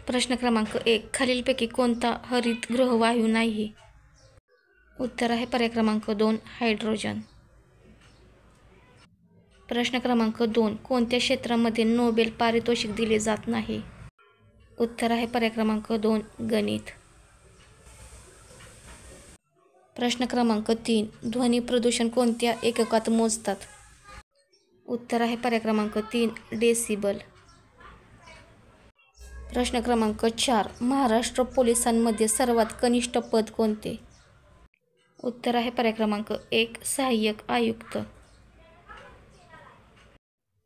प्रश्न क्रमांक 1. खालीलपैकी कोणता हरितगृह वायू नाही? उत्तर आहे पर्याय क्रमांक 2. हायड्रोजन. प्रश्न क्रमांक 2. कोणत्या क्षेत्रामध्ये नोबेल पारितोषिक दिले जात नाही? उत्तर आहे पर्याय क्रमांक 2. गणित. प्रश्न क्रमांक 3. ध्वनी प्रदूषण कोणत्या एककात मोजतात? उत्तर आहे पर्याय क्रमांक 3. डेसिबल. प्रश्न क्रमांक 4. महाराष्ट्र पोलिसांमध्ये सर्वात कनिष्ठ पद कोणते? उत्तर आहे पर्याय क्रमांक 1. सहाय्यक आयुक्त.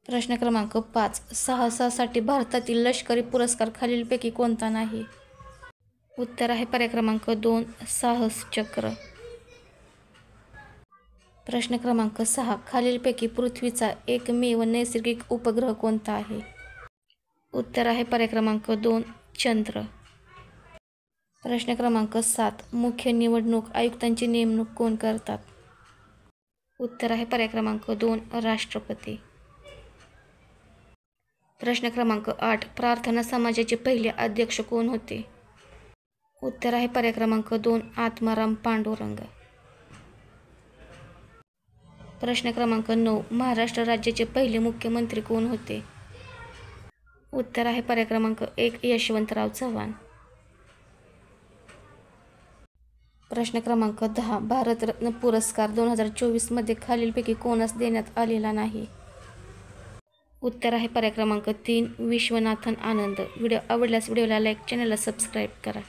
प्रश्न क्रमांक 5. साहसासाठी भारतातील लष्करी पुरस्कार खालीलपैकी कोणता नाही? उत्तर आहे पर्याय क्रमांक 2. साहस चक्र. प्रश्न क्रमांक 6. खालीलपैकी पृथ्वीचा एकमेव नैसर्गिक उपग्रह कोणता आहे? उत्तर आहे पर्याय क्रमांक 2. चंद्र. प्रश्न क्रमांक 7. मुख्य निवडणूक आयुक्तांची नेमणूक कोण करतात? उत्तर आहे पर्याय क्रमांक 2. राष्ट्रपती. प्रश्न क्रमांक 8. प्रार्थना समाजाचे पहिले अध्यक्ष कोण होते? उत्तर आहे पर्याय क्रमांक 2. आत्माराम पांडुरंग. प्रश्न क्रमांक 9. महाराष्ट्र राज्याचे पहिले मुख्यमंत्री कोण होते? उत्तर आहे पर्याय क्रमांक 1. यशवंतराव चव्हाण. प्रश्न क्रमांक 10. भारतरत्न पुरस्कार 2024 मध्ये खालीलपैकी कोणास देण्यात आलेला नाही? उत्तर आहे पर्याय क्रमांक 3. विश्वनाथन आनंद. व्हिडिओ आवडल्यास व्हिडिओला लाईक, चॅनलला सबस्क्राईब करा.